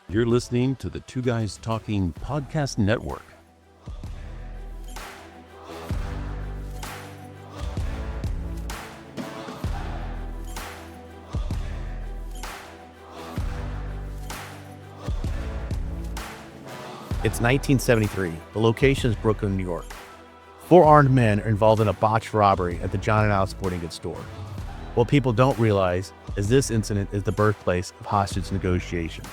You're listening to the Two Guys Talking Podcast Network. It's 1973. The location is Brooklyn, New York. 4 armed men are involved in a botched robbery at the John & Al sporting goods store. What people don't realize is this incident is the birthplace of hostage negotiation.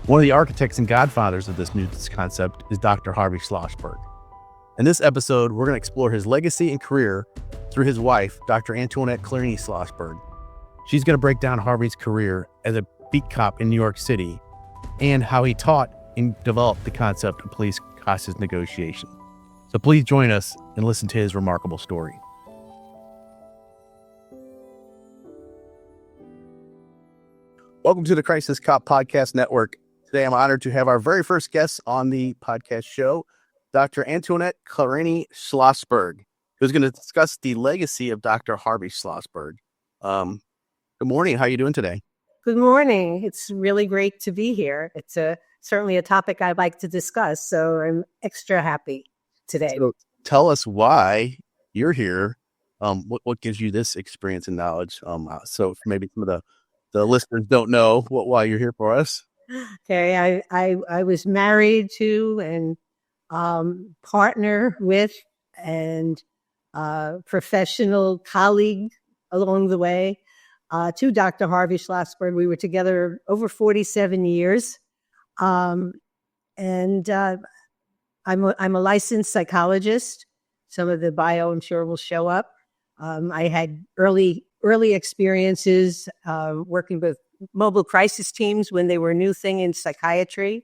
One of the architects and godfathers of this new concept is Dr. Harvey Slosberg. In this episode, we're going to explore his legacy and career through his wife, Dr. Toni Collarini Schlossberg. She's going to break down Harvey's career as a beat cop in New York City and how he taught and developed the concept of police hostage negotiation. So please join us and listen to his remarkable story. Welcome to the Crisis Cop Podcast Network. Today I'm honored to have our very first guest on the podcast show, Dr. Toni Collarini Schlossberg, who's going to discuss the legacy of Dr. Harvey Slosberg. Good morning. How are you doing today? Good morning. It's really great to be here. It's certainly a topic I'd like to discuss, so I'm extra happy today. So tell us why you're here. What gives you this experience and knowledge? So maybe some of the listeners don't know why you're here for us. Okay, I was married to and partner with and professional colleague along the way to Dr. Harvey Slosberg. We were together over 47 years. I'm a licensed psychologist. Some of the bio, I'm sure, will show up. I had early experiences working with mobile crisis teams when they were a new thing in psychiatry.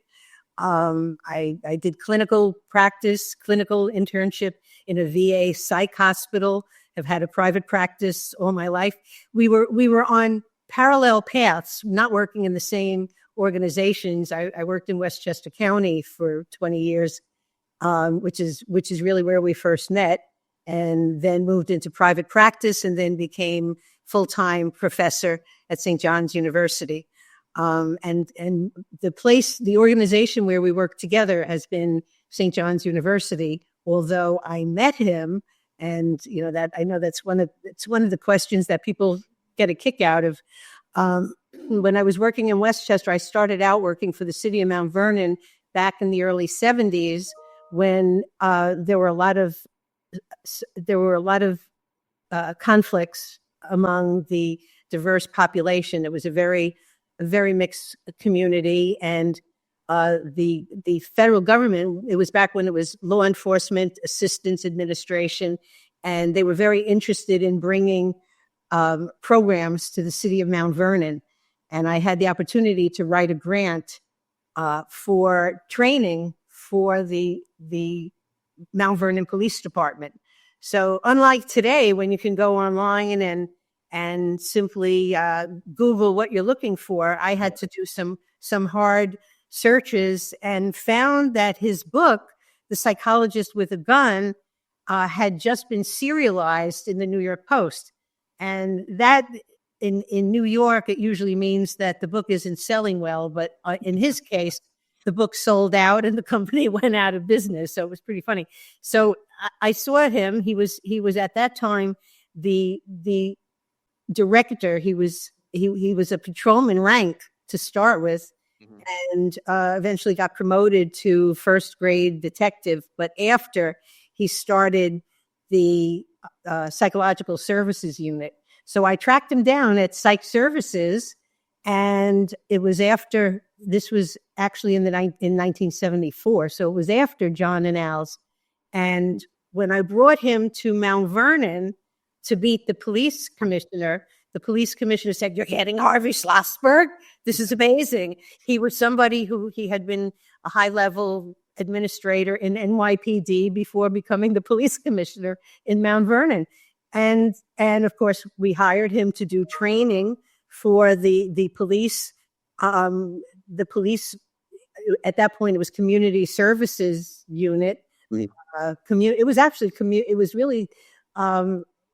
I did clinical practice, clinical internship in a VA psych hospital. Have had a private practice all my life. We were on parallel paths, not working in the same organizations. I worked in Westchester County for 20 years, which is really where we first met, and then moved into private practice and then became full-time professor at St. John's University. And the organization where we work together has been St. John's University, although I met him, and I know it's one of the questions that people get a kick out of. When I was working in Westchester, I started out working for the city of Mount Vernon back in the early 70s when there were a lot of conflicts among the diverse population. It was a very mixed community, and the federal government, it was back when it was Law Enforcement Assistance Administration, and they were very interested in bringing programs to the city of Mount Vernon. And I had the opportunity to write a grant for training for the Mount Vernon Police Department. So unlike today, when you can go online and simply Google what you're looking for, I had to do some hard searches and found that his book, The Psychologist with a Gun, had just been serialized in the New York Post. And that in New York, it usually means that the book isn't selling well. But in his case, the book sold out and the company went out of business. So it was pretty funny. So I saw him. He was at that time the director. He was a patrolman rank to start with, and eventually got promoted to first grade detective. But after he started the psychological services unit. So I tracked him down at Psych Services, and it was after, this was actually in 1974. So it was after John and Al's. And when I brought him to Mount Vernon to meet the police commissioner said, "You're getting Harvey Slosberg? This is amazing." He was somebody who he had been a high-level administrator in NYPD before becoming the police commissioner in Mount Vernon. And of course, we hired him to do training for the police. The police, at that point, it was community services unit. It was actually it was really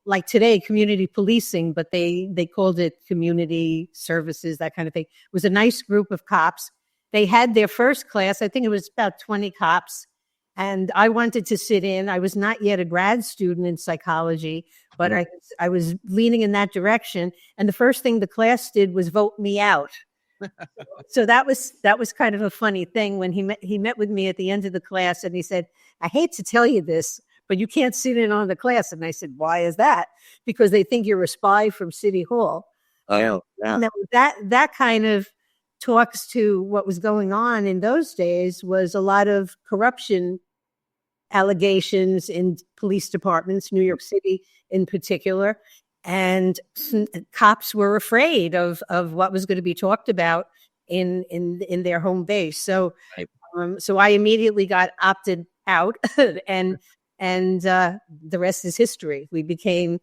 like today, community policing, but they called it community services, that kind of thing. It was a nice group of cops they had their first class. I think it was about 20 cops. And I wanted to sit in. I was not yet a grad student in psychology, but I was leaning in that direction. And the first thing the class did was vote me out. So that was kind of a funny thing when he met with me at the end of the class, and he said, "I hate to tell you this, but you can't sit in on the class." And I said, "Why is that?" "Because they think you're a spy from City Hall." Oh, yeah. And that kind of talks to what was going on in those days. Was a lot of corruption allegations in police departments, New York City in particular. And cops were afraid of what was going to be talked about in their home base. So, so I immediately got opted out, and the rest is history. We became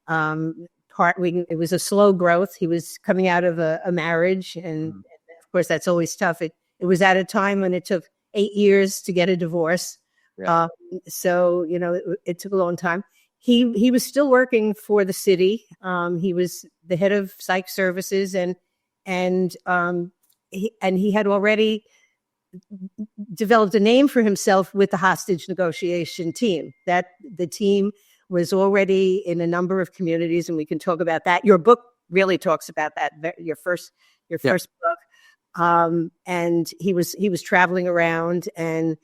it was a slow growth. He was coming out of a marriage, and of course that's always tough. It was at a time when it took 8 years to get a divorce. Yeah. So it took a long time. He was still working for the city. He was the head of psych services, and he had already developed a name for himself with the hostage negotiation team. That the team was already in a number of communities, and we can talk about that. Your book really talks about that. Your first book, and he was traveling around, and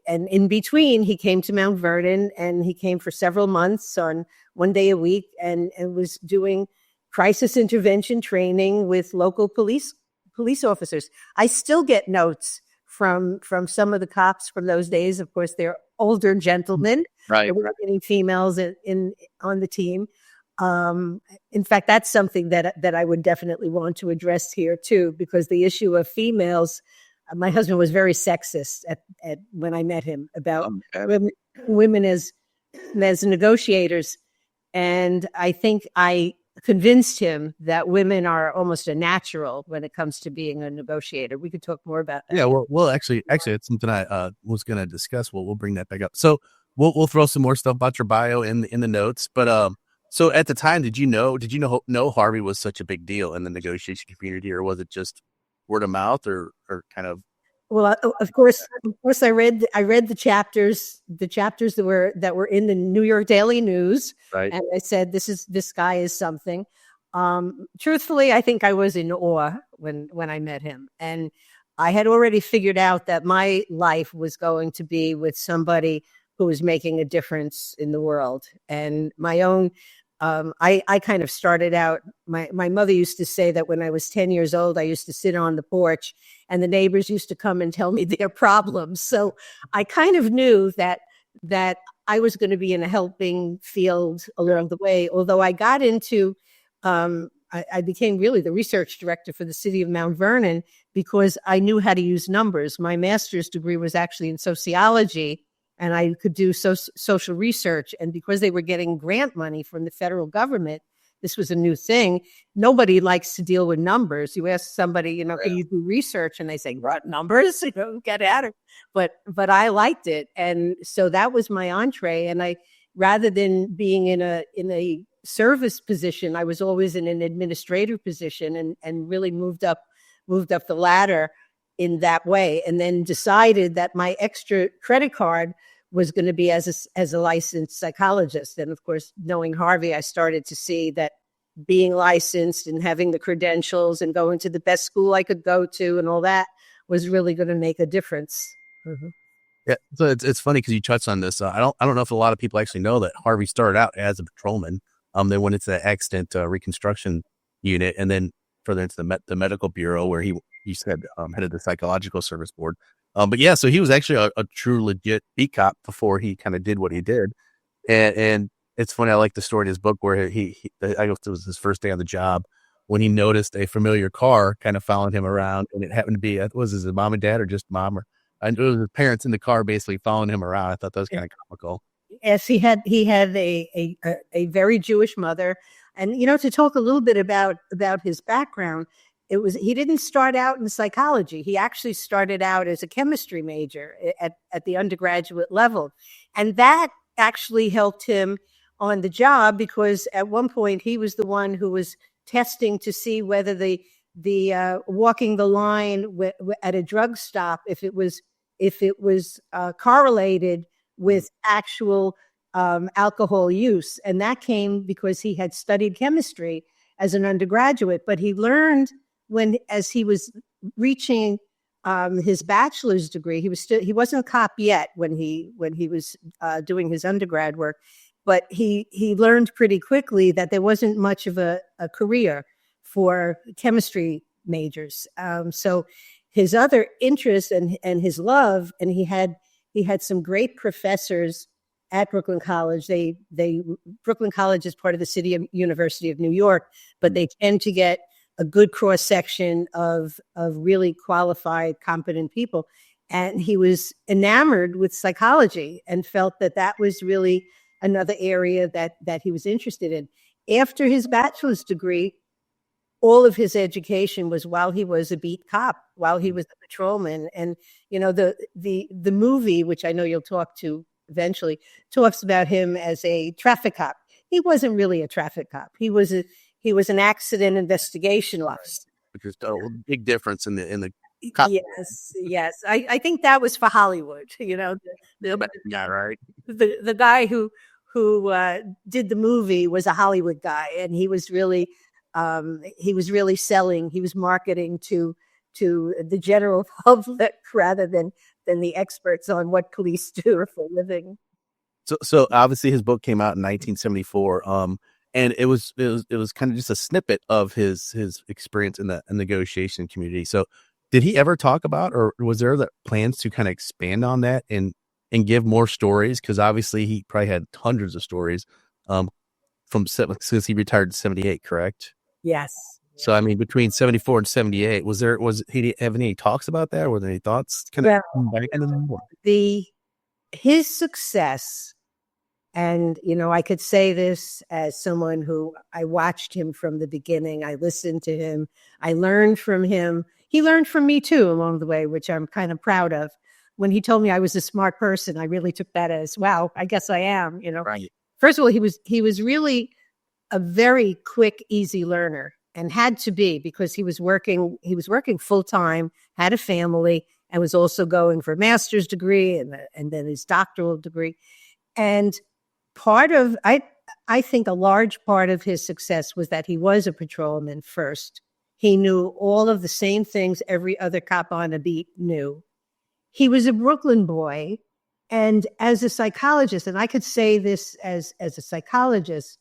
in between, he came to Mount Vernon, and he came for several months on 1 day a week, and was doing crisis intervention training with local police officers. I still get notes from some of the cops from those days. Of course, they're older gentlemen. Right. There weren't any females on the team. In fact, that's something that I would definitely want to address here too, because the issue of females. My husband was very sexist at when I met him about women as negotiators, and I think I convinced him that women are almost a natural when it comes to being a negotiator. We could talk more about that. Yeah, well, actually, it's something I was going to discuss. We'll bring that back up. So we'll throw some more stuff about your bio in the notes. But so at the time, did you know Harvey was such a big deal in the negotiation community, or was it just word of mouth, or kind of? Well, of course, I read the chapters that were in the New York Daily News, Right. And I said, this guy is something. Truthfully, I think I was in awe when I met him, and I had already figured out that my life was going to be with somebody who was making a difference in the world, and my own. I kind of started out, my mother used to say that when I was 10 years old, I used to sit on the porch and the neighbors used to come and tell me their problems. So I kind of knew that I was going to be in a helping field along the way. Although I got into, I became really the research director for the city of Mount Vernon because I knew how to use numbers. My master's degree was actually in sociology, and I could do social research. And because they were getting grant money from the federal government, this was a new thing. Nobody likes to deal with numbers. You ask somebody, can you do research? And they say, what numbers? Get at it. But I liked it. And so that was my entree. And I, rather than being in a service position, I was always in an administrative position, and really moved up the ladder in that way, and then decided that my extra credit card was going to be as a licensed psychologist. And of course, knowing Harvey, I started to see that being licensed and having the credentials and going to the best school I could go to and all that was really going to make a difference. Mm-hmm. Yeah, so it's funny because you touched on this. I don't know if a lot of people actually know that Harvey started out as a patrolman. Then went into the accident reconstruction unit, and then further into the medical bureau, where he said headed the psychological service board. But yeah, so he was actually a true legit beat cop before he kind of did what he did. And it's funny. I like the story in his book where I guess it was his first day on the job when he noticed a familiar car kind of following him around, and it happened to be, was his mom and dad or just mom, or it was his parents in the car basically following him around. I thought that was kind of comical. Yes, he had a very Jewish mother, and to talk a little bit about his background. He didn't start out in psychology. He actually started out as a chemistry major at the undergraduate level. And that actually helped him on the job, because at one point he was the one who was testing to see whether the walking the line at a drug stop if it was correlated with actual alcohol use. And that came because he had studied chemistry as an undergraduate, but he learned as he was reaching his bachelor's degree, he wasn't a cop yet when he was doing his undergrad work, but he learned pretty quickly that there wasn't much of a career for chemistry majors. So his other interest and his love, and he had some great professors at Brooklyn College. Brooklyn College is part of the University of New York, but they tend to get a good cross section of really qualified, competent people. And he was enamored with psychology and felt that was really another area that he was interested in. After his bachelor's degree, all of his education was while he was a beat cop, while he was a patrolman. And, the movie, which I know you'll talk to eventually, talks about him as a traffic cop. He wasn't really a traffic cop. He was an accident investigation officer. Which is a big difference in the cop. Yes. I think that was for Hollywood, Yeah, right. The guy who did the movie was a Hollywood guy, and he was really selling. He was marketing to the general public rather than the experts on what police do for a living. So obviously his book came out in 1974. And it was kind of just a snippet of his experience in the negotiation community. So did he ever talk about, or was there plans to kind of expand on that and give more stories? Because obviously he probably had hundreds of stories since he retired in 78, correct? Yes. So, I mean, between 74 and 78, was he have any talks about that? Were there any thoughts? His success, and, I could say this as someone who I watched him from the beginning. I listened to him. I learned from him. He learned from me too along the way, which I'm kind of proud of. When he told me I was a smart person, I really took that as, wow, I guess I am, Right. First of all, he was really a very quick, easy learner, and had to be, because he was working full time, had a family, and was also going for a master's degree and then his doctoral degree. And I think a large part of his success was that he was a patrolman first. He knew all of the same things every other cop on a beat knew. He was a Brooklyn boy, and as a psychologist, and I could say this as a psychologist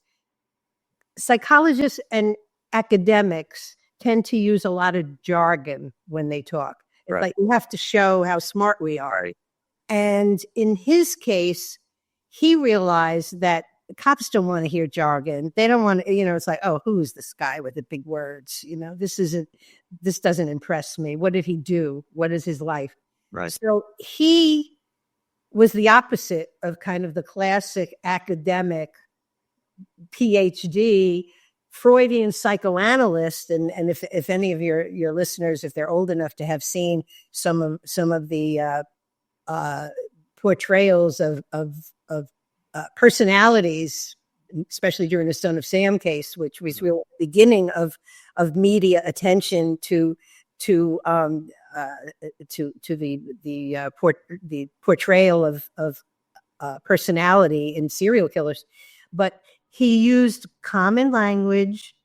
and academics tend to use a lot of jargon when they talk. It's right. Like we have to show how smart we are. Right. And in his case, he realized that cops don't want to hear jargon. They don't want to, it's like, oh, who's this guy with the big words? This doesn't impress me. What did he do? What is his life? Right. So he was the opposite of kind of the classic academic PhD Freudian psychoanalyst. And if any of your listeners, if they're old enough to have seen some of the portrayals of personalities, especially during the Son of Sam case, which was the beginning of media attention to the portrayal of personality in serial killers. But he used common language,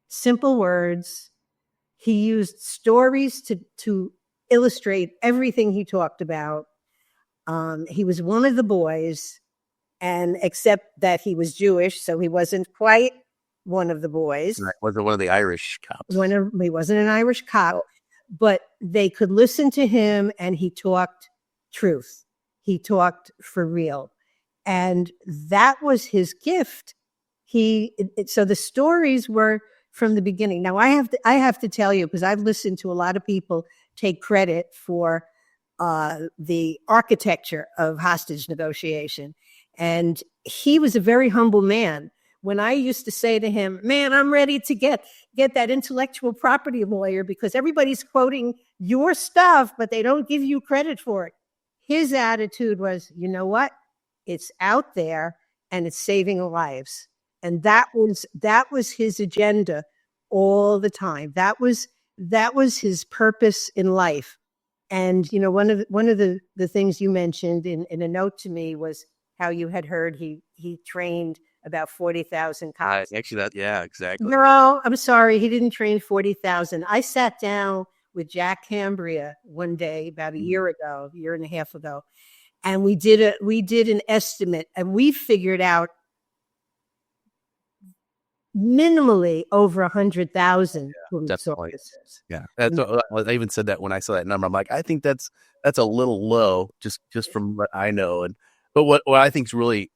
simple words. He used stories to illustrate everything he talked about. He was one of the boys, and except that he was Jewish, so he wasn't quite one of the boys. Right. Wasn't one of the Irish cops. He wasn't an Irish cop, but they could listen to him, and he talked truth. He talked for real. And that was his gift. So the stories were from the beginning. Now I have to tell you, because I've listened to a lot of people take credit for the architecture of hostage negotiation. And he was a very humble man. When I used to say to him, man, I'm ready to get that intellectual property lawyer because everybody's quoting your stuff, but they don't give you credit for it. His attitude was, you know what? It's out there and it's saving lives. And that was his agenda all the time. That was that was his purpose in life. And, you know, one of the things you mentioned in a note to me was how you had heard he trained about 40,000 cops. Actually, exactly. No, I'm sorry. He didn't train 40,000. I sat down with Jack Cambria one day about a year and a half ago, and we did an estimate, and we figured out minimally over 100,000 police Definitely. officers. Yeah, that's what, I even said that when I saw that number. I'm like, I think that's a little low, just from what I know. But what I think is really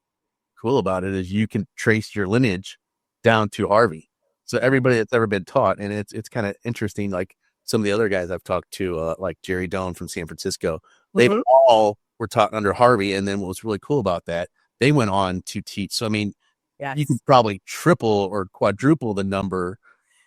cool about it is you can trace your lineage down to Harvey. So everybody that's ever been taught, and it's kind of interesting. Like some of the other guys I've talked to, like Jerry Doan from San Francisco, they all were taught under Harvey. And then what was really cool about that, they went on to teach. So I mean, you could probably triple or quadruple the number,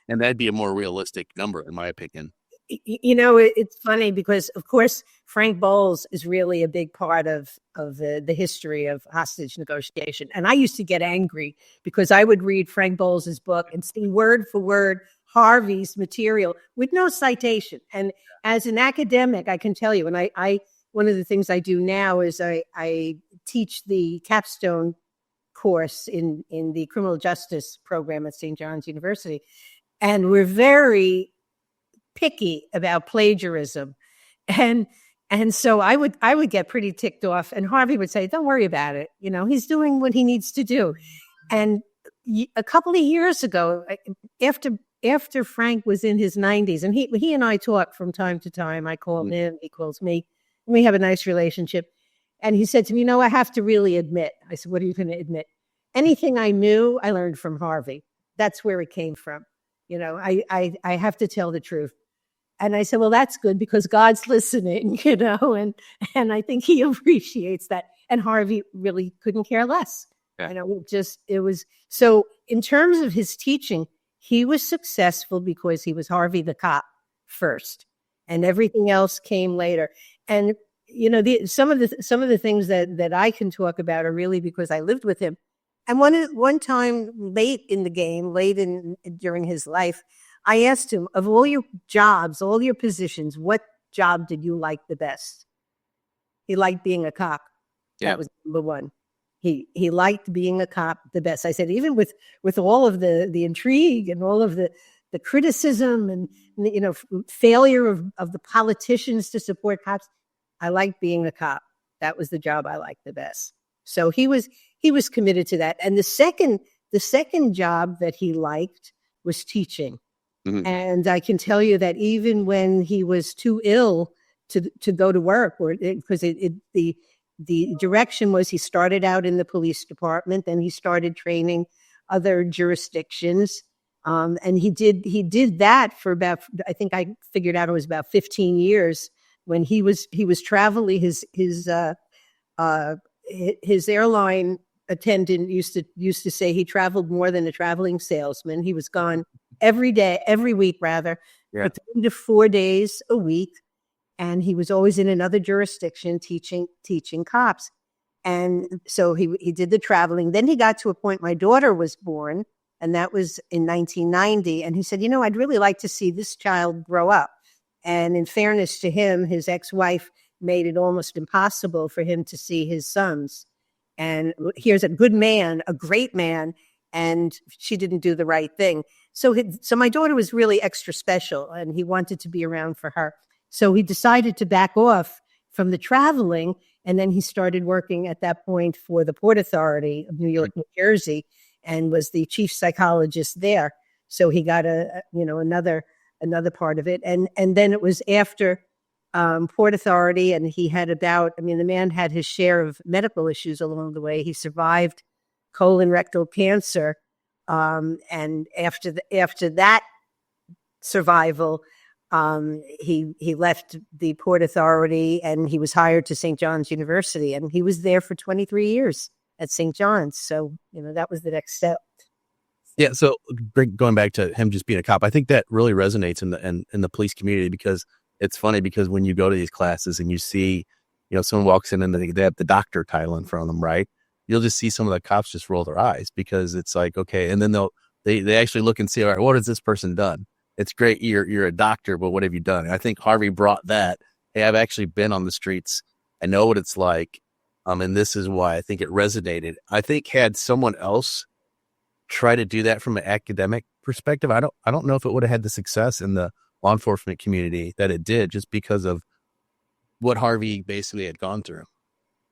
and that'd be a more realistic number, in my opinion. You know, it's funny because, of course, Frank Bowles is really a big part of the history of hostage negotiation. And I used to get angry because I would read Frank Bowles's book and see word for word Harvey's material with no citation. And as an academic, I can tell you, and I one of the things I do now is I teach the capstone course in the criminal justice program at St. John's University. And we're very picky about plagiarism. And so I would get pretty ticked off, and Harvey would say, don't worry about it. You know, he's doing what he needs to do. And a couple of years ago, after Frank was in his 90s, and he and I talk from time to time. I call him, he calls me. We have a nice relationship. And he said to me, I have to really admit. I said, what are you going to admit? Anything I knew, I learned from Harvey. That's where it came from. You know, I have to tell the truth. And I said, well, that's good because God's listening, you know, and I think he appreciates that. And Harvey really couldn't care less. Yeah. You know, it was. So in terms of his teaching, he was successful because he was Harvey the cop first, and everything else came later. And, you know, some of the things that I can talk about are really because I lived with him. And one time late in the game, during his life, I asked him, of all your jobs, all your positions, what job did you like the best? He liked being a cop. Yeah. That was number one. He liked being a cop the best. I said, even with all of the intrigue and all of the criticism and, you know, failure of the politicians to support cops, I liked being a cop. That was the job I liked the best. So he was committed to that. And the second job that he liked was teaching. Mm-hmm. And I can tell you that even when he was too ill to go to work, or because the direction was he started out in the police department, then he started training other jurisdictions, and he did that for about, I think I figured out it was about 15 years. When he was traveling, his airline attendant used to say he traveled more than a traveling salesman. He was gone every week rather, for 3 to 4 days a week. And he was always in another jurisdiction teaching cops. And so he did the traveling. Then he got to a point, my daughter was born, and that was in 1990. And he said, you know, I'd really like to see this child grow up. And in fairness to him, his ex-wife made it almost impossible for him to see his sons. And here's a good man, a great man, and she didn't do the right thing. So my daughter was really extra special, and he wanted to be around for her. So he decided to back off from the traveling, and then he started working at that point for the Port Authority of New York, New Jersey, and was the chief psychologist there. So he got another part of it, and then it was after Port Authority, and he had the man had his share of medical issues along the way. He survived colon rectal cancer, and after that survival, he left the Port Authority, and he was hired to St. John's University, and he was there for 23 years at St. John's. So, you know, that was the next step. Yeah. So going back to him just being a cop, I think that really resonates in the police community, because it's funny, because when you go to these classes and you see, you know, someone walks in and they have the doctor title in front of them, right? You'll just see some of the cops just roll their eyes, because it's like, okay. And then they actually look and see, all right, what has this person done? it's great. You're a doctor, but what have you done? And I think Harvey brought that. Hey, I've actually been on the streets. I know what it's like. And this is why I think it resonated. I think had someone else try to do that from an academic perspective, I don't know if it would have had the success in the law enforcement community that it did, just because of what Harvey basically had gone through.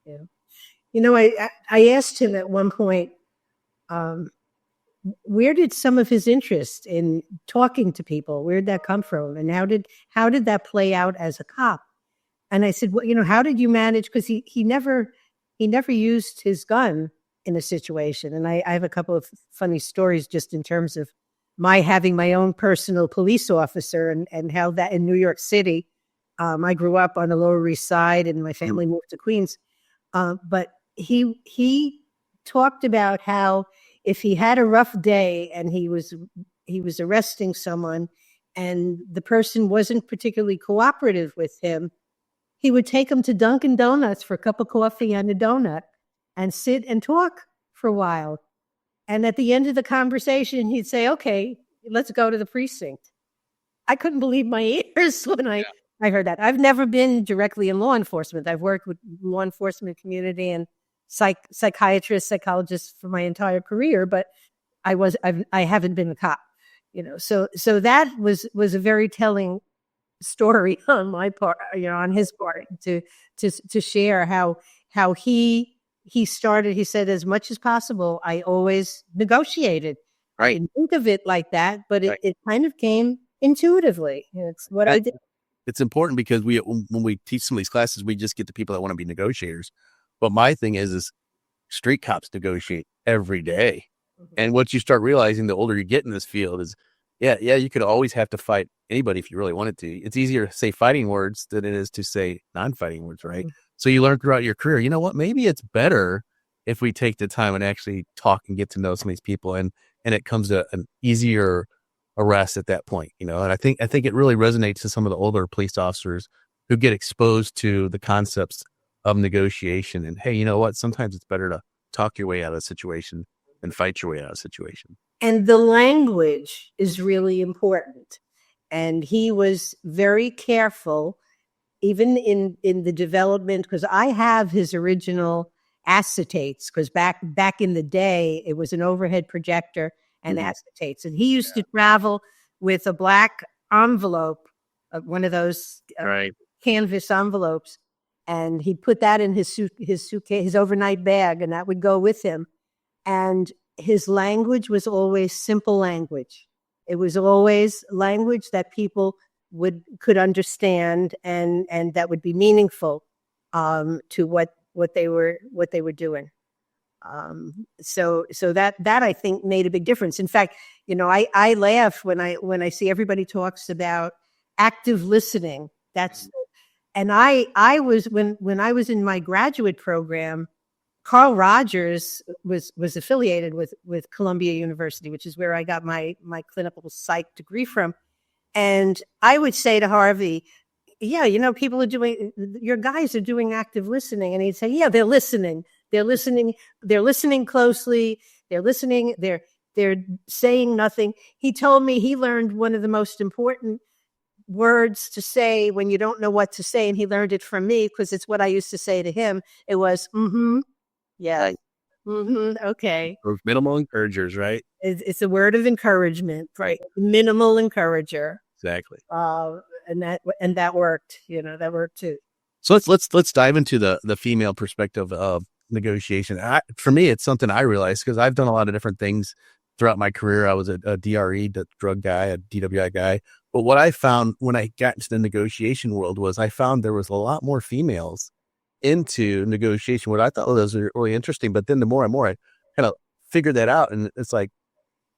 Yeah. You know, I asked him at one point, where did some of his interest in talking to people, where did that come from? And how did that play out as a cop? And I said, well, you know, how did you manage? Because he never used his gun in a situation. And I have a couple of funny stories just in terms of my having my own personal police officer and how that in New York City, I grew up on the Lower East Side and my family moved to Queens. But he talked about how if he had a rough day and he was arresting someone and the person wasn't particularly cooperative with him, he would take him to Dunkin' Donuts for a cup of coffee and a donut and sit and talk for a while. And at the end of the conversation, he'd say, okay, let's go to the precinct. I couldn't believe my ears when I heard that. I've never been directly in law enforcement. I've worked with law enforcement community and psychiatrists, psychologists for my entire career, but I haven't been a cop, you know. So that was a very telling story on my part, you know, on his part to share how he started. He said, as much as possible, I always negotiated. Right. I didn't think of it like that, but it kind of came intuitively. It's what I did. It's important because when we teach some of these classes, we just get the people that want to be negotiators. But my thing is street cops negotiate every day. Mm-hmm. And what you start realizing the older you get in this field is, you could always have to fight anybody if you really wanted to. It's easier to say fighting words than it is to say non-fighting words, right? Mm-hmm. So you learn throughout your career, you know what, maybe it's better if we take the time and actually talk and get to know some of these people, and it comes to an easier arrest at that point, you know. And I think it really resonates to some of the older police officers who get exposed to the concepts of negotiation. And hey, you know what? Sometimes it's better to talk your way out of a situation than fight your way out of a situation. And the language is really important. And he was very careful, even in the development, because I have his original acetates, because back in the day, it was an overhead projector and acetates. And he used to travel with a black envelope, one of those canvas envelopes. And he put that in his suitcase, his overnight bag, and that would go with him. And his language was always simple language. It was always language that people could understand and that would be meaningful to what they were doing. So that I think made a big difference. In fact, you know, I laugh when I see everybody talks about active listening. And I was when I was in my graduate program, Carl Rogers was affiliated with Columbia University, which is where I got my clinical psych degree from. And I would say to Harvey, yeah, you know, your guys are doing active listening. And he'd say, yeah, they're listening closely. They're listening. They're saying nothing. He told me he learned one of the most important words to say when you don't know what to say. And he learned it from me because it's what I used to say to him. It was, yeah. Okay. Or minimal encouragers, right? It's a word of encouragement, right? Minimal encourager. Exactly. And that worked, you know, that worked too. So let's dive into the female perspective of negotiation. For me, it's something I realized because I've done a lot of different things throughout my career. I was a DRE, drug guy, a DWI guy. But what I found when I got into the negotiation world was I found there was a lot more females into negotiation, what I thought was really interesting. But then the more and more I kind of figured that out, and it's like,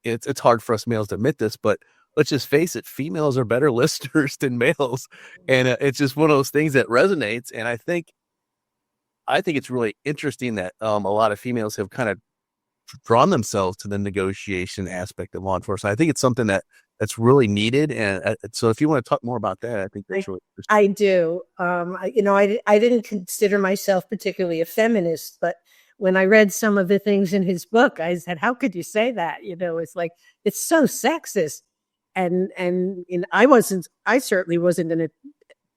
it's hard for us males to admit this, but let's just face it, females are better listeners than males. And it's just one of those things that resonates. And I think it's really interesting that a lot of females have kind of drawn themselves to the negotiation aspect of law enforcement. I think it's something that's really needed. And so if you want to talk more about that, I think that's really interesting. I do. I didn't consider myself particularly a feminist, but when I read some of the things in his book, I said, how could you say that? You know, it's like, it's so sexist. and I certainly wasn't going to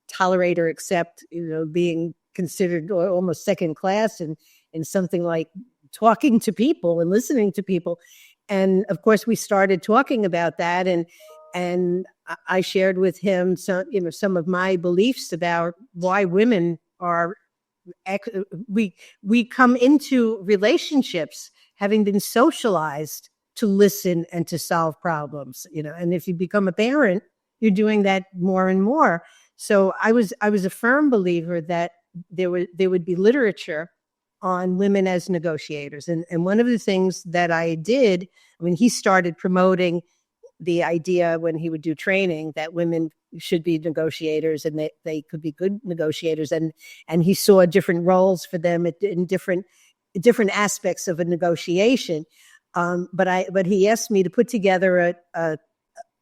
tolerate or accept, being considered almost second class in something like talking to people and listening to people. And of course, we started talking about that, and I shared with him some of my beliefs about why women are we come into relationships having been socialized to listen and to solve problems, and if you become a parent, you're doing that more and more. So I was a firm believer that there would be literature on women as negotiators. And one of the things that I did, he started promoting the idea when he would do training that women should be negotiators and they could be good negotiators. And he saw different roles for them in different aspects of a negotiation. But he asked me to put together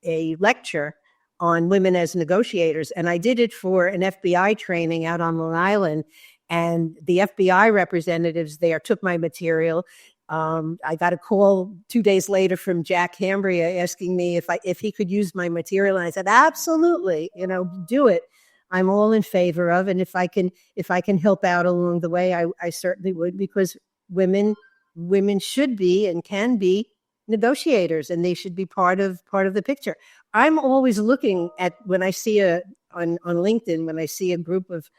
a lecture on women as negotiators. And I did it for an FBI training out on Long Island. And the FBI representatives there took my material. I got a call 2 days later from Jack Hambria asking me if he could use my material. And I said, absolutely, do it. I'm all in favor of. And if I can help out along the way, I certainly would, because women should be and can be negotiators, and they should be part of the picture. I'm always looking at, when I see on LinkedIn, when I see a group of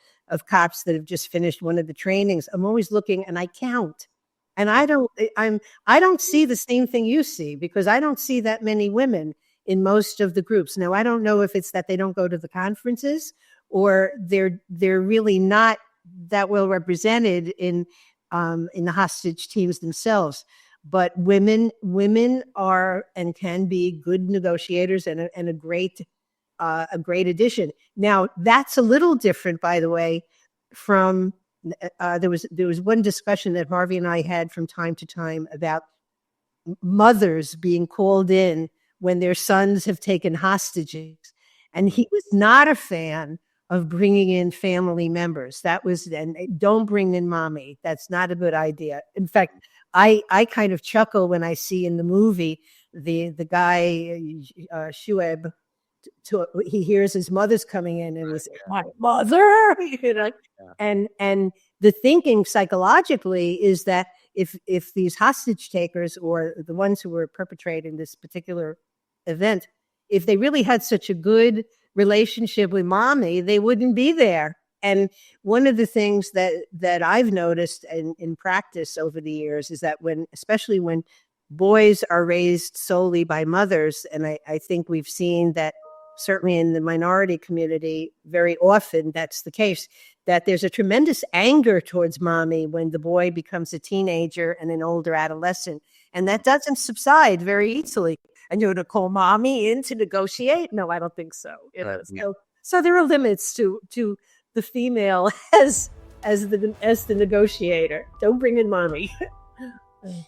cops that have just finished one of the trainings, I'm always looking and I count. And I don't see the same thing you see, because I don't see that many women in most of the groups. Now, I don't know if it's that they don't go to the conferences or they're really not that well represented in the hostage teams themselves. But women are and can be good negotiators and a great addition. Now, that's a little different, by the way, from there was one discussion that Harvey and I had from time to time about mothers being called in when their sons have taken hostages, and he was not a fan of bringing in family members. And don't bring in mommy. That's not a good idea. In fact, I kind of chuckle when I see in the movie the guy Shuaib. He hears his mother's coming in, and he's my mother, and the thinking psychologically is that if these hostage takers or the ones who were perpetrating this particular event, if they really had such a good relationship with mommy, they wouldn't be there. And one of the things that I've noticed in practice over the years is that especially when boys are raised solely by mothers, and I think we've seen that certainly in the minority community, very often that's the case, that there's a tremendous anger towards mommy when the boy becomes a teenager and an older adolescent. And that doesn't subside very easily. And you're going to call mommy in to negotiate? No, I don't think so. So there are limits to the female as the negotiator. Don't bring in mommy. All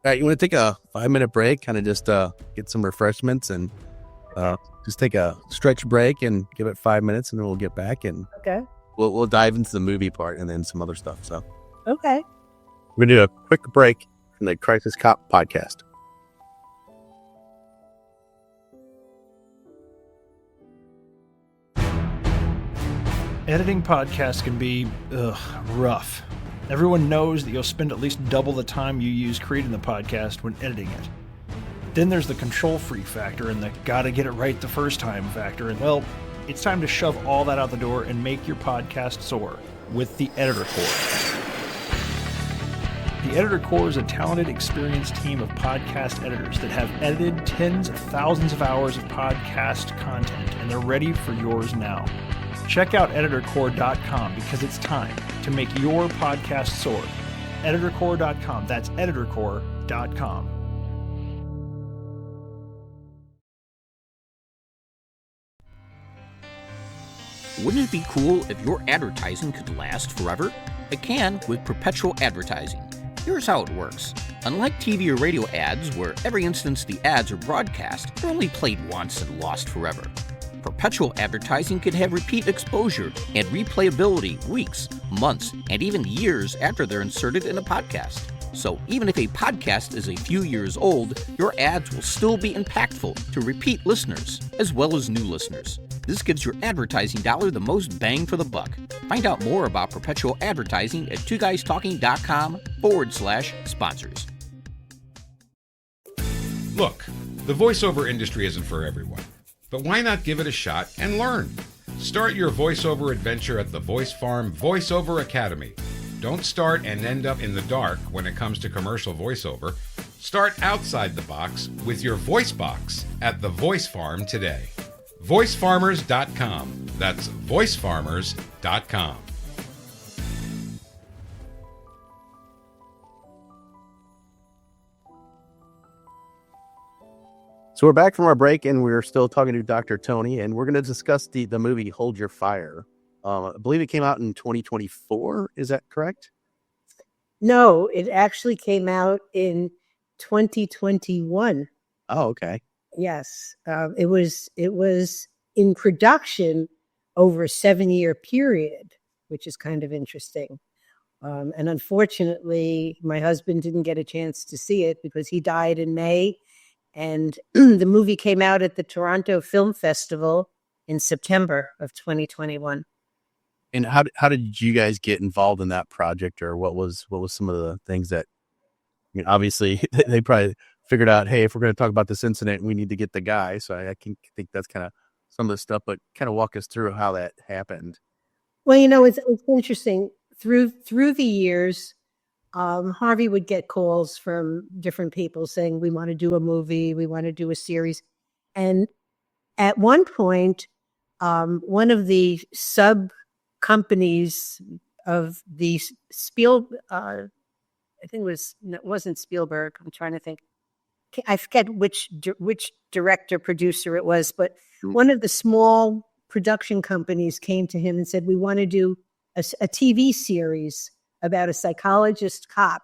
right, you want to take a 5-minute break, kind of just get some refreshments and just take a stretch break and give it 5 minutes, and then we'll get back and we'll dive into the movie part and then some other stuff. So okay, we're gonna do a quick break from the Crisis Cop podcast. Editing podcasts can be rough. Everyone knows that you'll spend at least double the time you use creating the podcast when editing it. Then there's the control freak factor and the gotta get it right the first time factor. And well, it's time to shove all that out the door and make your podcast soar with the Editor Core. The Editor Core is a talented, experienced team of podcast editors that have edited tens of thousands of hours of podcast content, and they're ready for yours now. Check out editorcore.com because it's time to make your podcast soar. Editorcore.com. That's editorcore.com. Wouldn't it be cool if your advertising could last forever? It can with perpetual advertising. Here's how it works. Unlike TV or radio ads, where every instance the ads are broadcast, they're only played once and lost forever. Perpetual advertising can have repeat exposure and replayability weeks, months, and even years after they're inserted in a podcast. So even if a podcast is a few years old, your ads will still be impactful to repeat listeners, as well as new listeners. This gives your advertising dollar the most bang for the buck. Find out more about perpetual advertising at twoguystalking.com/sponsors. Look, the voiceover industry isn't for everyone, but why not give it a shot and learn? Start your voiceover adventure at the Voice Farm Voiceover Academy. Don't start and end up in the dark when it comes to commercial voiceover. Start outside the box with your voice box at the Voice Farm today. VoiceFarmers.com. That's VoiceFarmers.com. So we're back from our break, and we're still talking to Dr. Toni, and we're going to discuss the movie Hold Your Fire. I believe it came out in 2024. Is that correct? No, it actually came out in 2021. Oh, okay. Yes, it was in production over a 7-year period, which is kind of interesting. And unfortunately, my husband didn't get a chance to see it because he died in May. And the movie came out at the Toronto Film Festival in September of 2021. And how did you guys get involved in that project, or what was some of the things that, I mean, obviously they probably figured out, hey, if we're going to talk about this incident, we need to get the guy. So I can think that's kind of some of the stuff, but kind of walk us through how that happened. Well, it's interesting. Through the years, Harvey would get calls from different people saying, we want to do a movie, we want to do a series. And at one point, one of the sub companies of the I think it wasn't Spielberg. I'm trying to think. I forget which director, producer it was, but one of the small production companies came to him and said, we want to do a TV series about a psychologist cop.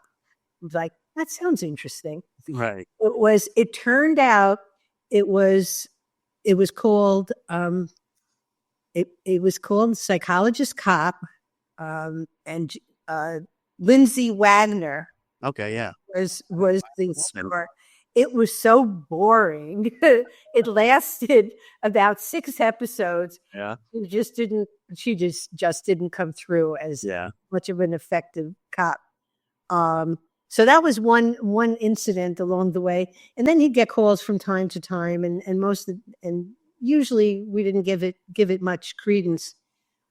I was like, that sounds interesting. Right. It turned out it was called it was called Psychologist Cop, and Lindsay Wagner. Okay, yeah. Was the star. It was so boring. It lasted about 6 episodes. Yeah. She just didn't come through as much of an effective cop. So that was one incident along the way. And then he'd get calls from time to time, and usually we didn't give it much credence.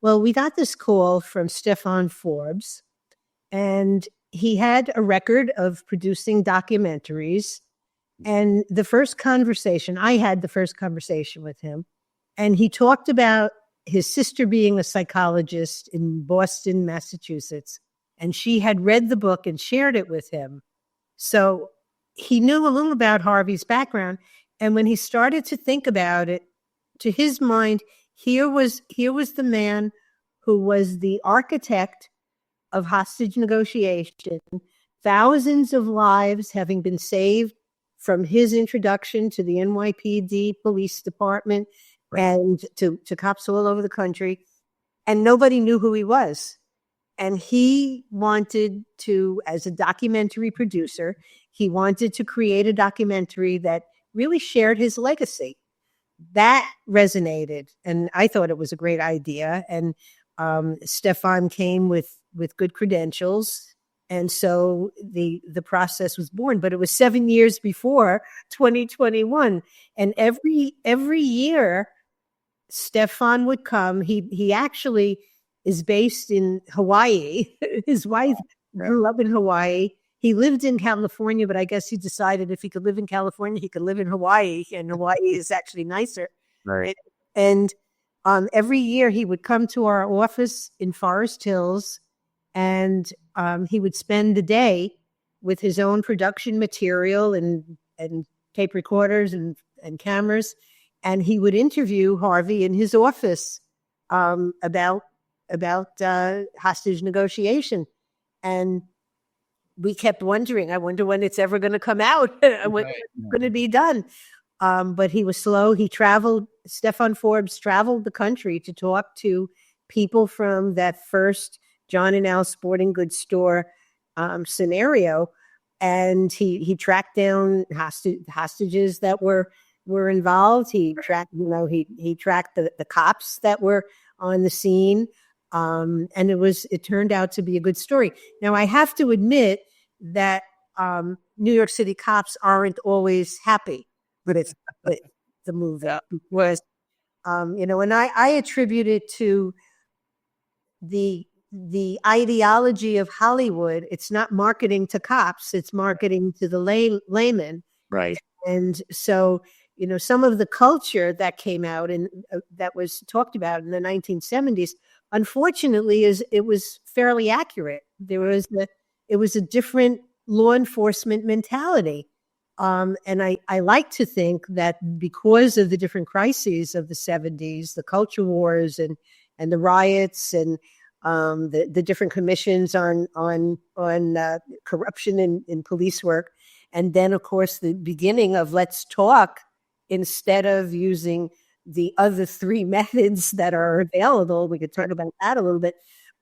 Well, we got this call from Stefan Forbes, and he had a record of producing documentaries. And I had the first conversation with him, and he talked about his sister being a psychologist in Boston, Massachusetts, and she had read the book and shared it with him. So he knew a little about Harvey's background. And when he started to think about it, to his mind, here was the man who was the architect of hostage negotiation, thousands of lives having been saved from his introduction to the NYPD police department and to cops all over the country. And nobody knew who he was. And he wanted to, as a documentary producer, he wanted to create a documentary that really shared his legacy. That resonated, and I thought it was a great idea. And Stefan came with good credentials, and so the process was born. But it was 7 years before 2021, and every year Stefan would come. He actually is based in Hawaii. His wife grew up in Hawaii. He lived in California, but I guess he decided if he could live in California, he could live in Hawaii, and Hawaii is actually nicer. Right. And every year he would come to our office in Forest Hills, and he would spend the day with his own production material and tape recorders and cameras, and he would interview Harvey in his office about hostage negotiation. And we kept wondering, I wonder when it's ever going to come out, when it's going to be done. But he was slow. Stefan Forbes traveled the country to talk to people from that first John and Al sporting goods store scenario and he tracked down hostages that were involved. He tracked, he tracked the cops that were on the scene. And it turned out to be a good story. Now, I have to admit that New York City cops aren't always happy with the movie. Was, and I attribute it to the ideology of Hollywood. It's not marketing to cops, it's marketing to the layman. Right. And so, some of the culture that came out and that was talked about in the 1970s, unfortunately, it was fairly accurate. It was a different law enforcement mentality. And I like to think that because of the different crises of the 70s, the culture wars and the riots and the different commissions on corruption in police work, and then of course the beginning of let's talk instead of using the other three methods that are available. We could talk about that a little bit.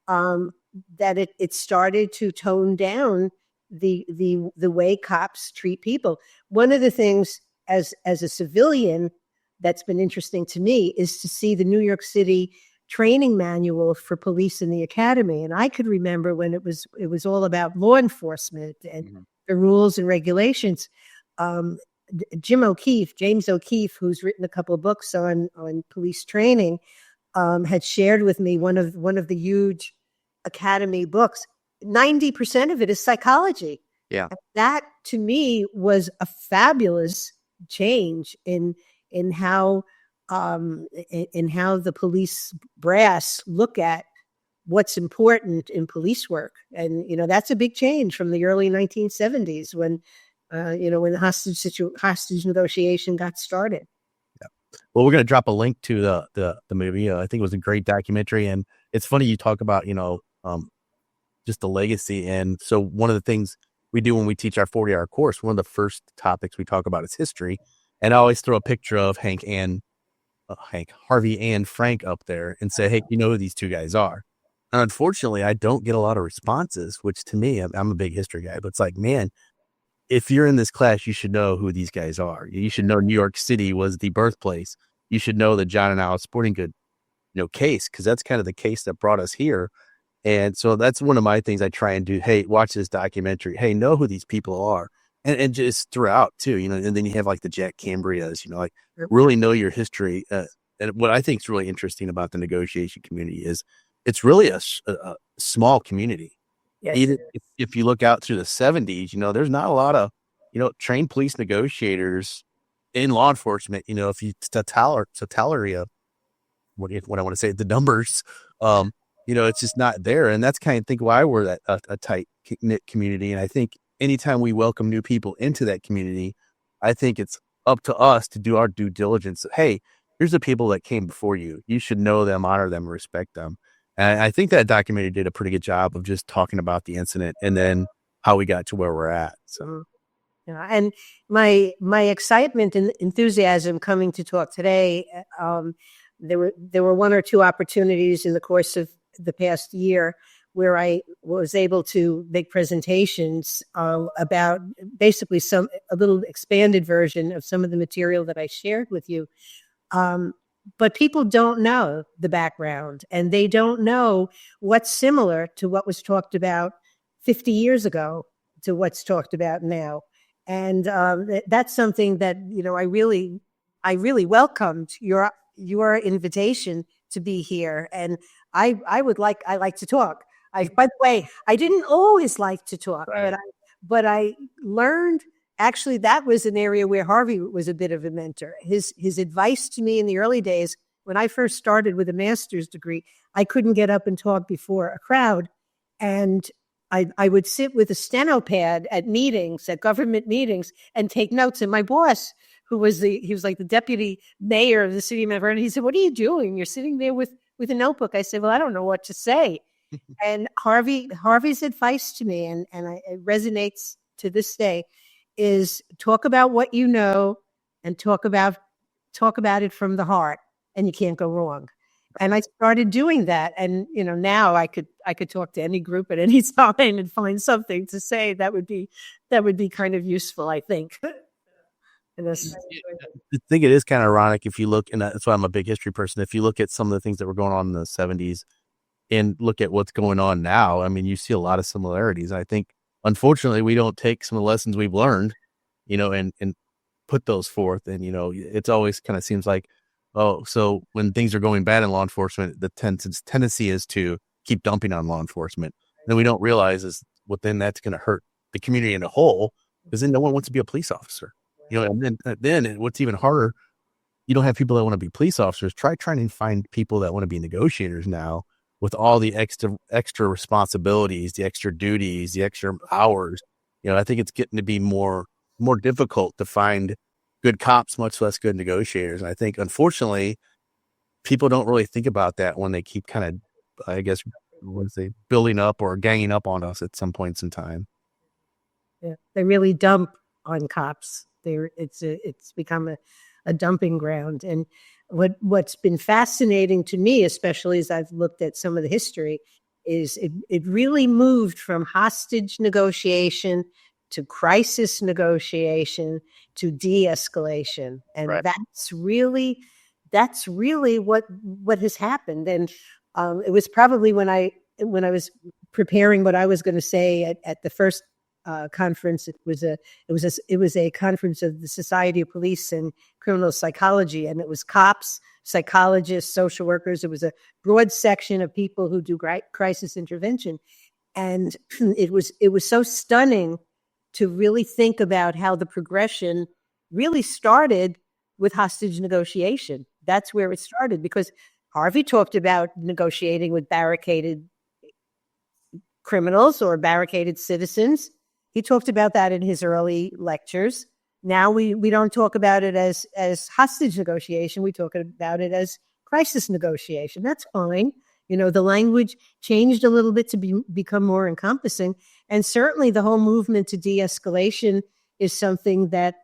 That it started to tone down the way cops treat people. One of the things as a civilian that's been interesting to me is to see the New York City training manual for police in the academy. And I could remember when it was all about law enforcement and the rules and regulations. James O'Keefe, who's written a couple of books on police training, had shared with me one of the huge academy books. 90% of it is psychology. Yeah. And that to me was a fabulous change in how the police brass look at what's important in police work. And, that's a big change from the early 1970s when the hostage negotiation got started. Yeah. Well, we're going to drop a link to the movie. I think it was a great documentary. And it's funny you talk about, just the legacy. And so one of the things we do when we teach our 40-hour course, one of the first topics we talk about is history. And I always throw a picture of Harvey and Frank up there and say, hey, you know who these two guys are? And unfortunately, I don't get a lot of responses, which to me, I'm a big history guy, but it's like, man, if you're in this class, you should know who these guys are. You should know New York City was the birthplace. You should know the John and Alice Sporting Good, case, because that's kind of the case that brought us here. And so that's one of my things I try and do. Hey, watch this documentary. Hey, know who these people are. And just throughout too, and then you have like the Jack Cambrias, really know your history. And what I think is really interesting about the negotiation community is it's really a small community. Yes. Even if you look out through the 70s, there's not a lot of, trained police negotiators in law enforcement. If you totality what I want to say, the numbers, it's just not there. And that's kind of think why we're that a tight knit community. And I think anytime we welcome new people into that community, I think it's up to us to do our due diligence. Hey, here's the people that came before you. You should know them, honor them, respect them. And I think that documentary did a pretty good job of just talking about the incident and then how we got to where we're at. So, and my excitement and enthusiasm coming to talk today, there were one or two opportunities in the course of the past year where I was able to make presentations about basically a little expanded version of some of the material that I shared with you. But people don't know the background, and they don't know what's similar to what was talked about 50 years ago to what's talked about now. And that's something that, I really welcomed your invitation to be here. And I like to talk. By the way, I didn't always like to talk, right. but I learned. Actually, that was an area where Harvey was a bit of a mentor. His advice to me in the early days, when I first started with a master's degree, I couldn't get up and talk before a crowd. And I would sit with a steno pad at government meetings, and take notes. And my boss, he was like the deputy mayor of the city of Mount Vernon, he said, "What are you doing? You're sitting there with a notebook." I said, "Well, I don't know what to say." And Harvey's advice to me, and it resonates to this day, is talk about what you know and talk about it from the heart, and you can't go wrong. And I started doing that. And, now I could talk to any group at any time and find something to say that would be kind of useful, I think. And that's, I think it is kind of ironic if you look, and that's why I'm a big history person. If you look at some of the things that were going on in the 70s and look at what's going on now, I mean, you see a lot of similarities. I think, unfortunately, we don't take some of the lessons we've learned, and put those forth. And, it's always kind of seems like, oh, so when things are going bad in law enforcement, the tendency is to keep dumping on law enforcement. And then we don't realize is then that's going to hurt the community in a whole, because then no one wants to be a police officer. And then what's even harder, you don't have people that want to be police officers. Try trying to find people that want to be negotiators now with all the extra responsibilities, the extra duties, the extra hours. I think it's getting to be more difficult to find good cops, much less good negotiators. And I think, unfortunately, people don't really think about that when they keep kind of, I guess, building up or ganging up on us at some points in time. Yeah, they really dump on cops. It's become a dumping ground. And what's been fascinating to me, especially as I've looked at some of the history, is it really moved from hostage negotiation to crisis negotiation to de-escalation. And right. that's really what has happened. And it was probably when I was preparing what I was going to say at the first conference. It was a conference of the Society of Police and Criminal Psychology, and it was cops, psychologists, social workers. It was a broad section of people who do crisis intervention, and it was so stunning to really think about how the progression really started with hostage negotiation. That's where it started, because Harvey talked about negotiating with barricaded criminals or barricaded citizens. He talked about that in his early lectures. Now we don't talk about it as hostage negotiation. We talk about it as crisis negotiation. That's fine. The language changed a little bit to become more encompassing. And certainly the whole movement to de-escalation is something that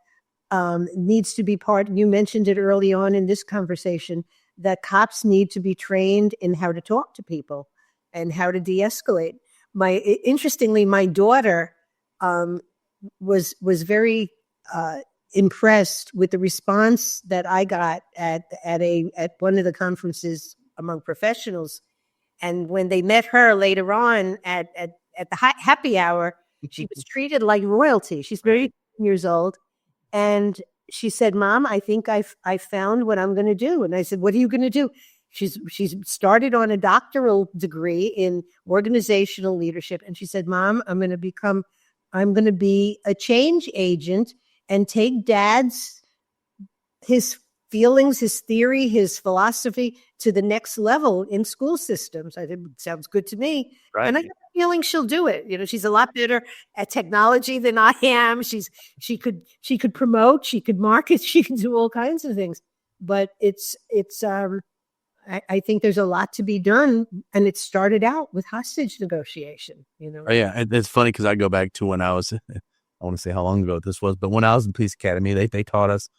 needs to be part. You mentioned it early on in this conversation, that cops need to be trained in how to talk to people and how to de-escalate. Interestingly, my daughter was very impressed with the response that I got at one of the conferences among professionals. And when they met her later on at the happy hour, she was treated like royalty. She's very years old, and she said, "Mom, I think I found what I'm going to do." And I said, "What are you going to do?" She's started on a doctoral degree in organizational leadership, and she said, "Mom, I'm going to be a change agent and take his feelings, his theory, his philosophy to the next level in school systems." I think sounds good to me. Right. And I got a feeling she'll do it. She's a lot better at technology than I am. She could promote, she could market, she can do all kinds of things. But I think there's a lot to be done, and it started out with hostage negotiation. Oh, yeah, and it's funny because I go back to when I was, I want to say how long ago this was, but when I was in police academy, they taught us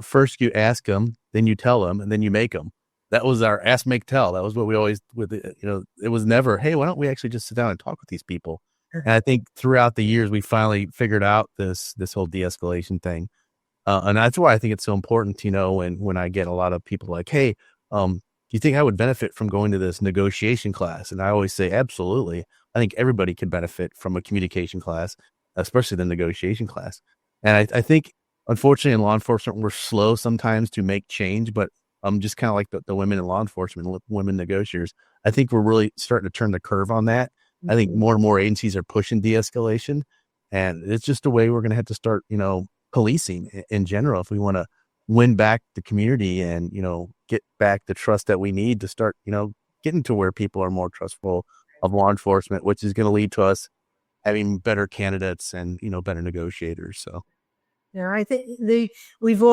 first you ask them, then you tell them, and then you make them. That was our ask, make, tell. That was what we always it was never, hey, why don't we actually just sit down and talk with these people? And I think throughout the years we finally figured out this whole de-escalation thing, and that's why I think it's so important. When I get a lot of people like, hey, do you think I would benefit from going to this negotiation class? And I always say, absolutely. I think everybody could benefit from a communication class, especially the negotiation class. And I think, unfortunately, in law enforcement, we're slow sometimes to make change, but just kind of like the women in law enforcement, women negotiators, I think we're really starting to turn the curve on that. Mm-hmm. I think more and more agencies are pushing de-escalation, and it's just a way we're going to have to start, policing in general if we want to win back the community and, get back the trust that we need to start, getting to where people are more trustful of law enforcement, which is going to lead to us having better candidates and, better negotiators. So. Yeah, I think we've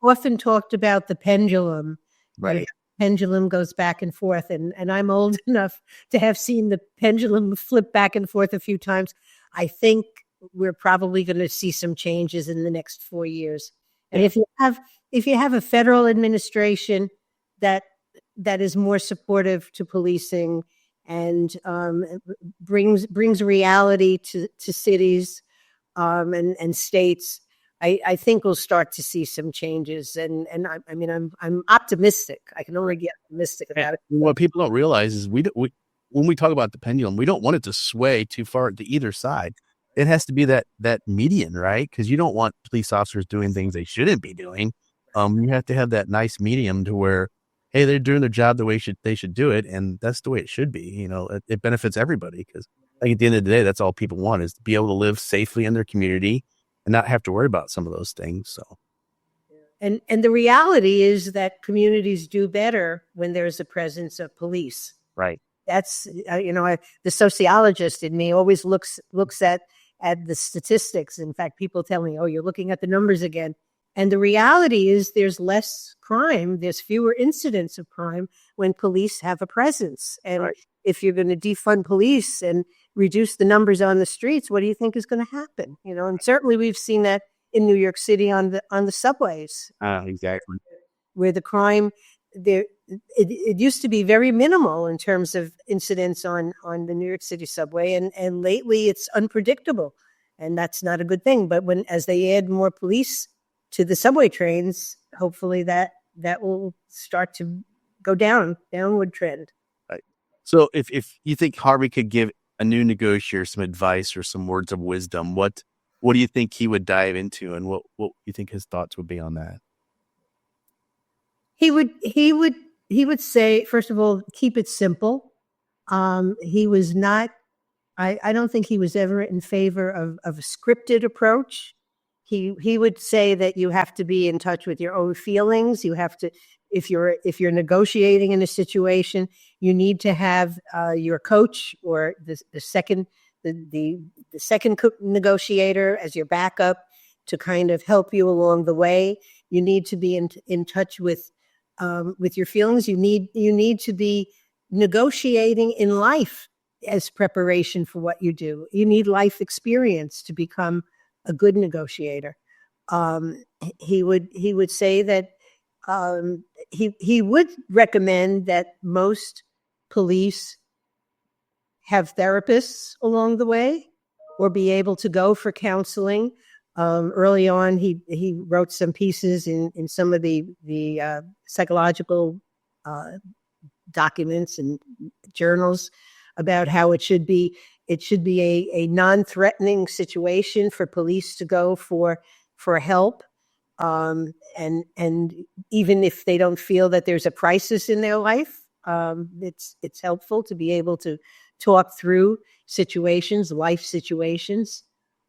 often talked about the pendulum. Right. Pendulum goes back and forth, and I'm old enough to have seen the pendulum flip back and forth a few times. I think we're probably going to see some changes in the next 4 years. And if you have a federal administration that that is more supportive to policing and brings reality to cities and states, I think we'll start to see some changes. And I mean, I'm optimistic. I can only get optimistic about it. What people don't realize is when we talk about the pendulum, we don't want it to sway too far to either side. It has to be that median, right? Because you don't want police officers doing things they shouldn't be doing. You have to have that nice medium to where, hey, they're doing their job the way they should do it, and that's the way it should be. You know, it benefits everybody because, like, at the end of the day, that's all people want is to be able to live safely in their community and not have to worry about some of those things. So, and the reality is that communities do better when there's a presence of police. right. That's the sociologist in me always looks at the statistics. In fact, people tell me, "Oh, you're looking at the numbers again." And the reality is there's less crime, there's fewer incidents of crime when police have a presence. And Right. if you're going to defund police and reduce the numbers on the streets, what do you think is going to happen? You know, and certainly we've seen that in New York City on the subways, Exactly. where the crime there it used to be very minimal in terms of incidents on the New York City subway, and lately it's unpredictable, and that's not a good thing. But as they add more police to the subway trains, hopefully that will start to go downward trend. Right. So if you think Harvey could give a new negotiator some advice or some words of wisdom, what do you think he would dive into, and what you think his thoughts would be on that? He would say, first of all, keep it simple. He was not. I don't think he was ever in favor of a scripted approach. He would say that you have to be in touch with your own feelings. You have to, if you're negotiating in a situation, you need to have your coach or the second negotiator as your backup to kind of help you along the way. You need to be in touch with your feelings. You need to be negotiating in life as preparation for what you do. You need life experience to become a good negotiator. He would say that he would recommend that most police have therapists along the way or be able to go for counseling. Early on, he wrote some pieces in some of the psychological documents and journals about how it should be a non-threatening situation for police to go for help, and even if they don't feel that there's a crisis in their life, it's helpful to be able to talk through life situations.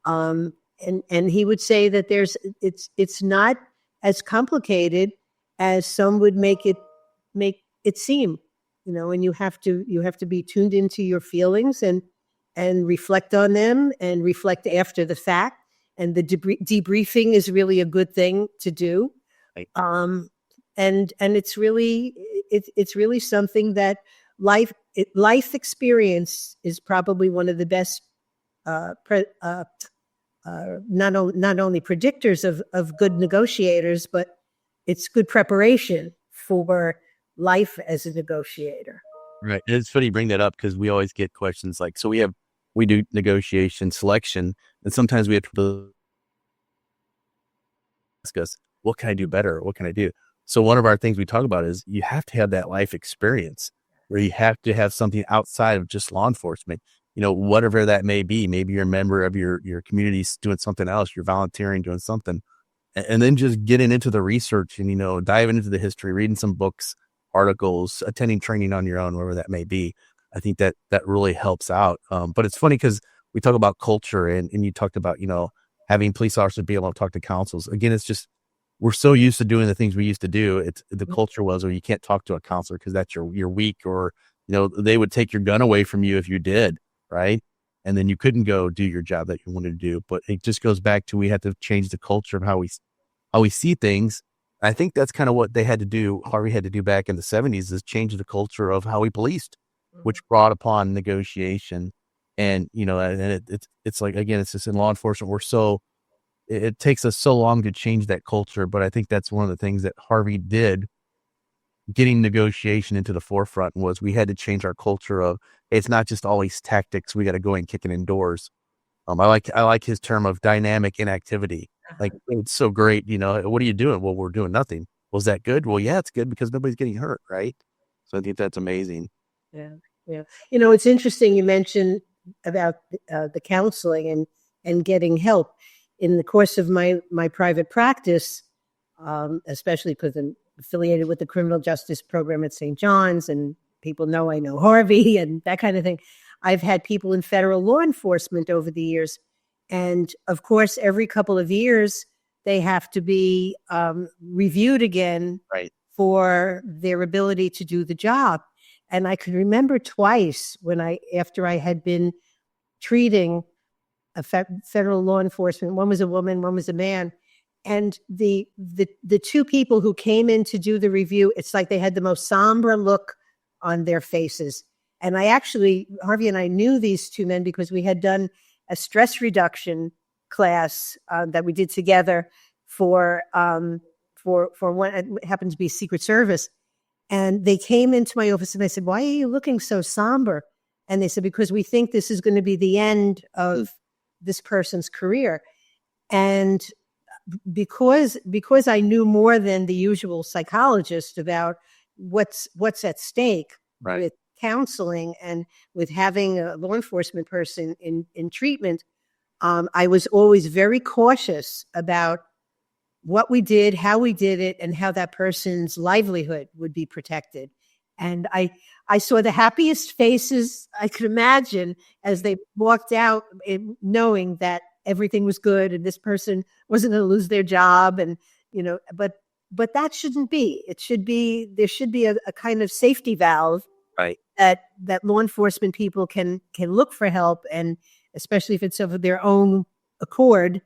And he would say that it's not as complicated as some would make it seem, you know, and you have to be tuned into your feelings and reflect on them and reflect after the fact. And the debriefing is really a good thing to do. Right. And it's really something that life experience is probably one of the best not only predictors of good negotiators, but it's good preparation for life as a negotiator. Right. It's funny you bring that up because we always get questions like, so we do negotiation selection, and sometimes we have to ask us, what can I do better? What can I do? So one of our things we talk about is you have to have that life experience where you have to have something outside of just law enforcement. You know, whatever that may be. Maybe you're a member of your community doing something else. You're volunteering, doing something. And then just getting into the research and, you know, diving into the history, reading some books, articles, attending training on your own, wherever that may be. I think that really helps out. But it's funny because we talk about culture and you talked about, you know, having police officers be able to talk to counsels. Again, it's just, we're so used to doing the things we used to do. It's the culture was, or you can't talk to a counselor because that's you're weak, or, you know, they would take your gun away from you if you did. Right. And then you couldn't go do your job that you wanted to do. But it just goes back to, we had to change the culture of how we see things. I think that's kind of what Harvey had to do back in the 70s, is change the culture of how we policed, which brought upon negotiation. And, you know, and it's like, again, it's just in law enforcement, it takes us so long to change that culture. But I think that's one of the things that Harvey did getting negotiation into the forefront was we had to change our culture of it's not just always tactics. We got to go and kick it indoors. I like his term of dynamic inactivity. Like, it's so great. What are you doing? Well, we're doing nothing. Was that good? Well, yeah, it's good because nobody's getting hurt, right? So I think that's amazing. Yeah, yeah. It's interesting you mentioned about the counseling and getting help. In the course of my private practice, especially because I'm affiliated with the criminal justice program at St. John's, and people know I know Harvey and that kind of thing. I've had people in federal law enforcement over the years. And of course, every couple of years, they have to be reviewed again Right. for their ability to do the job. And I could remember twice after I had been treating a federal law enforcement, one was a woman, one was a man. And the two people who came in to do the review, it's like they had the most somber look on their faces. And Harvey and I knew these two men because we had done a stress reduction class that we did together for one, it happened to be Secret Service. And they came into my office and I said, "Why are you looking so somber?" And they said, "Because we think this is going to be the end of this person's career." And because I knew more than the usual psychologist about what's at stake Right. with counseling and with having a law enforcement person in treatment, I was always very cautious about what we did, how we did it, and how that person's livelihood would be protected. And I saw the happiest faces I could imagine as they walked out, knowing that everything was good and this person wasn't going to lose their job. And, but that shouldn't be. There should be a kind of safety valve, Right. that law enforcement people can look for help, and especially if it's of their own accord,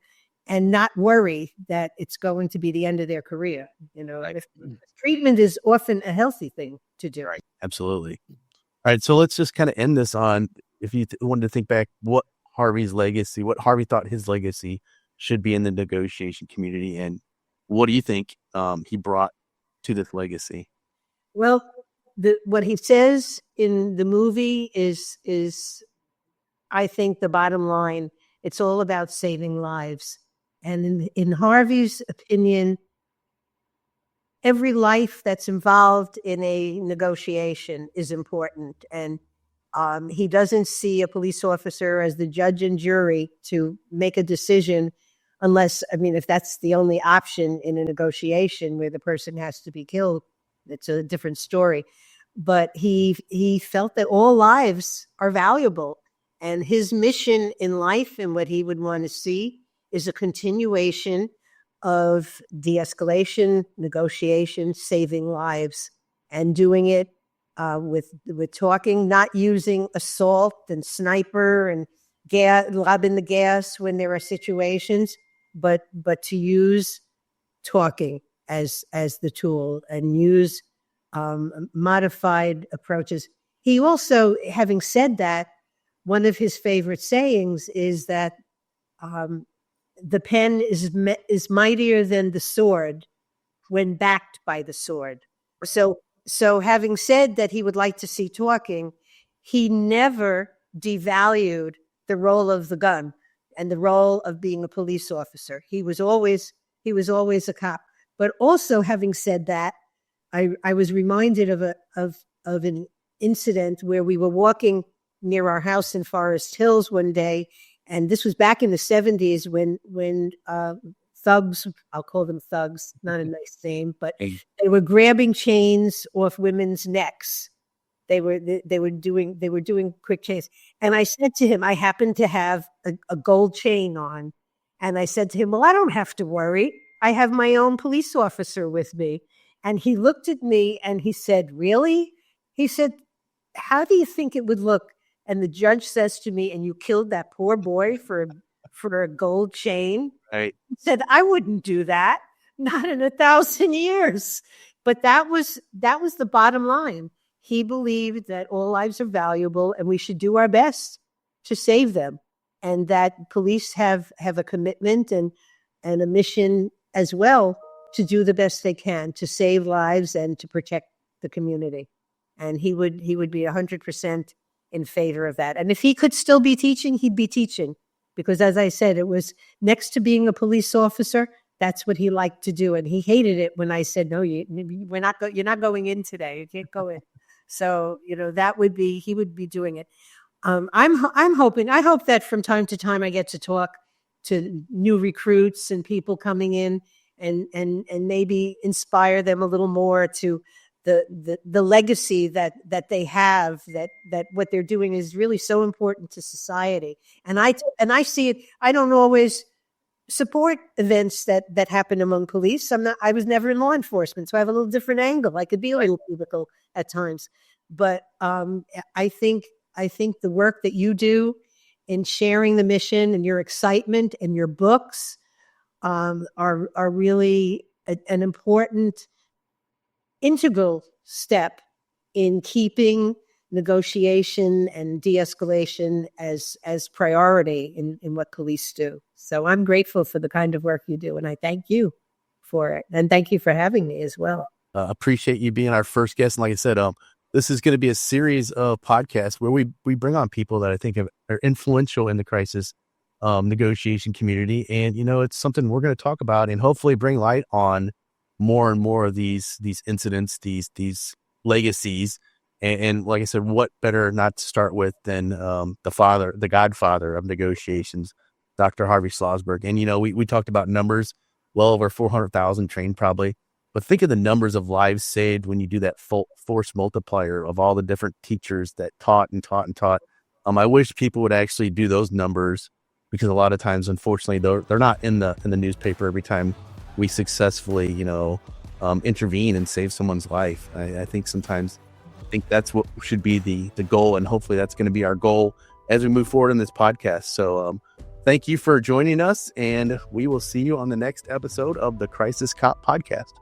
and not worry that it's going to be the end of their career. Right. If treatment is often a healthy thing to do. Right. Absolutely. All right. So let's just kind of end this on, if you wanted to think back, what Harvey thought his legacy should be in the negotiation community, and what do you think he brought to this legacy? Well, what he says in the movie is I think the bottom line. It's all about saving lives. And in Harvey's opinion, every life that's involved in a negotiation is important. And he doesn't see a police officer as the judge and jury to make a decision unless, if that's the only option in a negotiation where the person has to be killed, it's a different story. But he felt that all lives are valuable. And his mission in life and what he would want to see is a continuation of de-escalation, negotiation, saving lives, and doing it with talking, not using assault and sniper and lobbing the gas when there are situations, but to use talking as the tool and use modified approaches. He also, having said that, one of his favorite sayings is that the pen is mightier than the sword when backed by the sword. So having said that he would like to see talking, he never devalued the role of the gun and the role of being a police officer. He was always a cop. But also, having said that, I was reminded of an incident where we were walking near our house in Forest Hills one day. And this was back in the 70s when thugs, I'll call them thugs, not a nice name, but they were grabbing chains off women's necks. They were doing quick chains. And I said to him, I happened to have a gold chain on. And I said to him, "Well, I don't have to worry. I have my own police officer with me." And he looked at me and he said, "Really?" He said, "How do you think it would look?" And the judge says to me, "And you killed that poor boy for a gold chain?" Right. He said, "I wouldn't do that. Not in 1,000 years." But that was the bottom line. He believed that all lives are valuable and we should do our best to save them. And that police have a commitment and a mission as well to do the best they can to save lives and to protect the community. And he would be 100% in favor of that. And if he could still be teaching, he'd be teaching. Because as I said, it was next to being a police officer, that's what he liked to do. And he hated it when I said, no, you're not going in today. You can't go in. So, he would be doing it. I hope that from time to time I get to talk to new recruits and people coming in and maybe inspire them a little more to the legacy that they have, that what they're doing is really so important to society. And I see it. I don't always support events that happen among police. I was never in law enforcement, so I have a little different angle. I could be a little cubicle at times, but I think the work that you do in sharing the mission and your excitement and your books are really an important integral step in keeping negotiation and de-escalation as priority in what police do. So I'm grateful for the kind of work you do, and I thank you for it. And thank you for having me as well. Appreciate you being our first guest. And like I said, this is going to be a series of podcasts where we bring on people that I think are influential in the crisis negotiation community. And, it's something we're going to talk about and hopefully bring light on more and more of these incidents, these legacies. And like I said, what better not to start with than the godfather of negotiations, Dr. Harvey Slosberg. And, we talked about numbers, well over 400,000 trained probably. But think of the numbers of lives saved when you do that force multiplier of all the different teachers that taught and taught and taught. I wish people would actually do those numbers, because a lot of times, unfortunately, they're not in the newspaper every time we successfully, intervene and save someone's life. I think that's what should be the goal, and hopefully that's going to be our goal as we move forward in this podcast. So thank you for joining us, and we will see you on the next episode of the Crisis Cop Podcast.